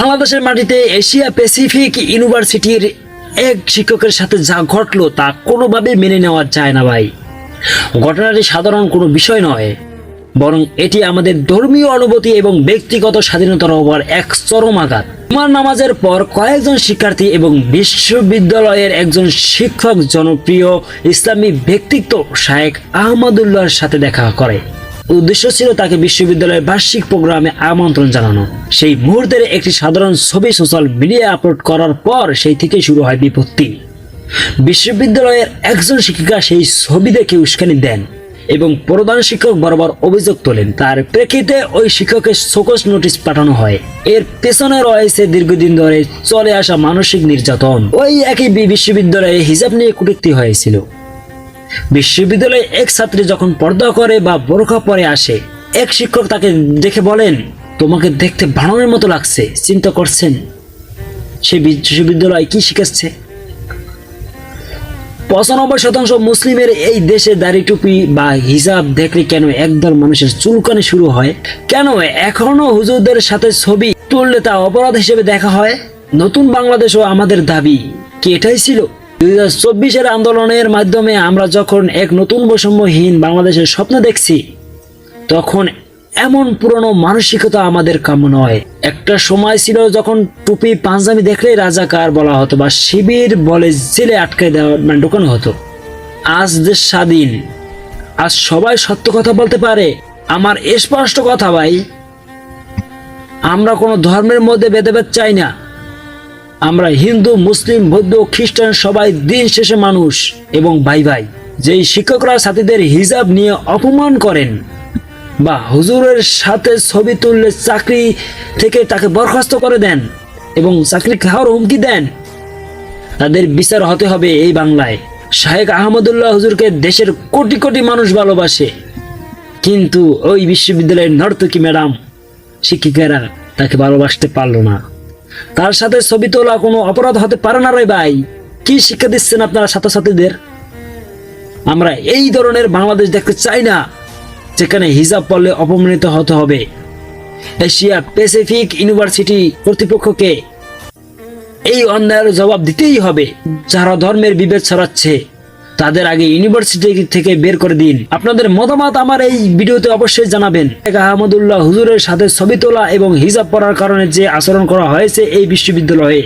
বাংলাদেশের মাটিতে Asia Pacific ইউনিভার্সিটির এক শিক্ষকের সাথে যা ঘটলো তা কোনোভাবেই মেনে নেওয়া যায় না ভাই। ঘটনাটি সাধারণ কোনো বিষয় নয়, বরং এটি আমাদের ধর্মীয় অনুভূতি এবং ব্যক্তিগত স্বাধীনতার উপর এক চরম আঘাত। জুমার নামাজের পর কয়েকজন শিক্ষার্থী এবং বিশ্ববিদ্যালয়ের একজন শিক্ষক জনপ্রিয় ইসলামী ব্যক্তিত্ব শায়েখ আহমদুল্লাহর সাথে দেখা করে। উদ্দেশ্য ছিল তাকে বিশ্ববিদ্যালয়ের বার্ষিক প্রোগ্রামে আমন্ত্রণ জানানো। সেই মুহূর্তের একটি সাধারণ ছবি সোশ্যাল মিডিয়ায় আপলোড করার পর সেই থেকে শুরু হয় বিপত্তি। বিশ্ববিদ্যালয়ের একজন শিক্ষিকা সেই ছবি দেখে উস্কানি দেন এবং প্রধান শিক্ষক বরাবর অভিযোগ তোলেন। তার প্রেক্ষিতে ওই শিক্ষকের শোকজ নোটিশ পাঠানো হয়। এর পেছনে রয়েছে দীর্ঘদিন ধরে চলে আসা মানসিক নির্যাতন। ওই একই বিশ্ববিদ্যালয়ে হিজাব নিয়ে কটূক্তি হয়েছিল। বিশ্ববিদ্যালয়ে এক ছাত্রী যখন পর্দা করে বা বোরকা পরে আসে, এক শিক্ষক তাকে দেখে বলেন, তোমাকে দেখতে বানরের মতো লাগছে। চিন্তা করছেন সে বিশ্ববিদ্যালয় কি শিখাচ্ছে? 95% মুসলিমের এই দেশে দাড়ি টুপি বা হিজাব দেখলে কেন একদল মানুষের চুলকানি শুরু হয়? কেন এখনো হুজুরদের সাথে ছবি তুললে তা অপরাধ হিসেবে দেখা হয়? নতুন বাংলাদেশও আমাদের দাবি কি এটাই ছিল? 2024-এর আন্দোলনের মাধ্যমে আমরা যখন এক নতুন বৈষম্যহীন বাংলাদেশের স্বপ্ন দেখছি, তখন এমন পুরনো মানসিকতা আমাদের কাম্য নয়। একটা সময় ছিল যখন টুপি পাঞ্জাবি দেখলেই রাজাকার বলা হতো বা শিবির বলে জেলে আটকে দেওয়া ঢোকানো হতো। আজ দেশ স্বাধীন, আজ সবাই সত্য কথা বলতে পারে। আমার স্পষ্ট কথা ভাই, আমরা কোনো ধর্মের মধ্যে ভেদাভেদ চাই না। আমরা হিন্দু, মুসলিম, বৌদ্ধ, খ্রিস্টান সবাই দিন শেষে মানুষ এবং ভাই ভাই। যেই শিক্ষকরা ছাত্রীদের হিজাব নিয়ে অপমান করেন বা হুজুরের সাথে ছবি তুললে চাকরি থেকে তাকে বরখাস্ত করে দেন এবং চাকরি খাওয়ার হুমকি দেন, তাদের বিচার হতে হবে এই বাংলায়। শায়েখ আহমদুল্লাহ হুজুরকে দেশের কোটি কোটি মানুষ ভালোবাসে, কিন্তু ওই বিশ্ববিদ্যালয়ের নর্তকী ম্যাডাম শিক্ষিকারা তাকে ভালোবাসতে পারলো না। তার সাথে ছবি তোলা কোনো অপরাধ হতে পারে না রে ভাই। কি শিক্ষা দিচ্ছেন আপনারা ছাত্রছাত্রীদের? আমরা এই ধরনের বাংলাদেশ দেখতে চাই না, যেখানে হিজাব পরলে অপমানিত হতে হবে। এশিয়া প্যাসিফিক ইউনিভার্সিটি কর্তৃপক্ষকে এই অন্যায়ের জবাব দিতেই হবে। যারা ধর্মের বিভেদ ছড়াচ্ছে তাদের আগে ইউনিভার্সিটি থেকে বের করে দিন। আপনাদের মতামত আমার এই ভিডিওতে অবশ্যই জানাবেন। আহমদুল্লাহ হুজুরের সাথে ছবি তোলা এবং হিজাব পরার কারণে যে আচরণ করা হয়েছে এই বিশ্ববিদ্যালয়ে,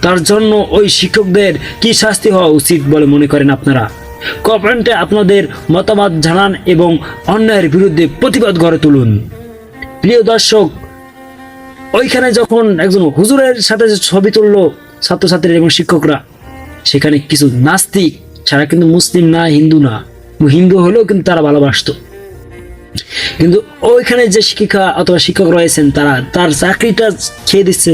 তার জন্য ওই শিক্ষকদের কি শাস্তি হওয়া উচিত বলে মনে করেন আপনারা? কমেন্টে আপনাদের মতামত জানান এবং অন্যায়ের বিরুদ্ধে প্রতিবাদ গড়ে তুলুন। প্রিয় দর্শক, ওইখানে যখন একজন হুজুরের সাথে ছবি তুললো ছাত্রছাত্রী এবং শিক্ষকরা, সেখানে কিছু নাস্তিক ছাড়া কিন্তু মুসলিম না, হিন্দু না, হিন্দু হলেও কিন্তু তারা ভালোবাসত। কিন্তু ওইখানে যে শিক্ষিকা অথবা শিক্ষক রয়েছেন, তারা তার চাকরিটা খেয়ে দিচ্ছে।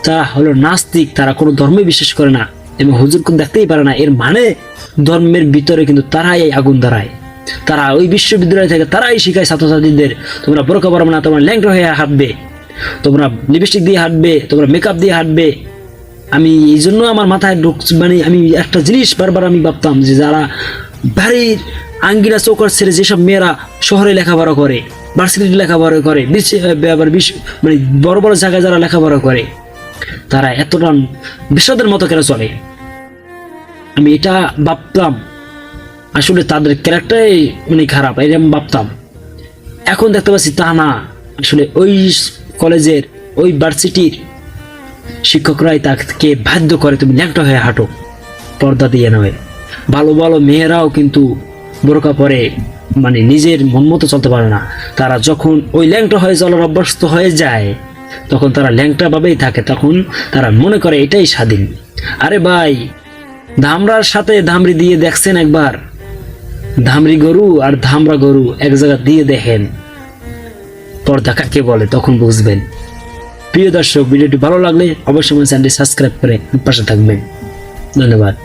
তারা হলো নাস্তিক, তারা কোনো ধর্মে বিশ্বাস করে না এবং হুজুরকে দেখতেই পারে না। এর মানে ধর্মের ভিতরে কিন্তু তারাই আগুন ধরায়। তারা ওই বিশ্ববিদ্যালয় থেকে তারাই শিখায় ছাত্রছাত্রীদের, তোমরা বোরকা পরবে না, তোমরা ল্যাংটা হয়ে হাঁটবে, তোমরা লিপস্টিক দিয়ে হাঁটবে, তোমরা মেকআপ দিয়ে হাঁটবে। আমি এই জন্য আমার মাথায় মানে আমি একটা জিনিস বারবার আমি ভাবতাম যে যারা বাড়ির আঙ্গিনা চৌকাঠ ছেড়ে যেসব মেয়েরা শহরে লেখাপড়া করে, ভার্সিটিতে লেখাপড়া করে, মানে বড় বড় জায়গায় যারা লেখাপড়া করে, তারা এতটা বিশ্বদের মতো কেন চলে? আমি এটা ভাবতাম। আসলে তাদের ক্যারেক্টারই মানে খারাপ, এরকম ভাবতাম। এখন দেখতে পাচ্ছি তা না। আসলে ওই কলেজের ওই ভার্সিটির শিক্ষকরাই তাকে বাধ্য করে, তুমি ল্যাংটা হয়ে হাঁটো, পর্দা দিয়ে নয়। ভালো ভালো মেয়েরাও কিন্তু বোরকা পরে মানে নিজের মন মতো চলতে পারে না। তারা যখন ওই ল্যাংটা হয়ে চলার অভ্যস্ত হয়ে যায়, তখন তারা ল্যাংটা ভাবেই থাকে। তখন তারা মনে করে এটাই স্বাধীন। আরে ভাই, ধামরার সাথে ধামরি দিয়ে দেখছেন একবার? ধামরি গরু আর ধামরা গরু এক জায়গা দিয়ে দেখেন, পর্দা কাকে বলে, তখন বুঝবেন। প্রিয় দর্শক, ভিডিওটি ভালো লাগলে অবশ্যই চ্যানেলটি সাবস্ক্রাইব করে পাশে থাকবেন। ধন্যবাদ।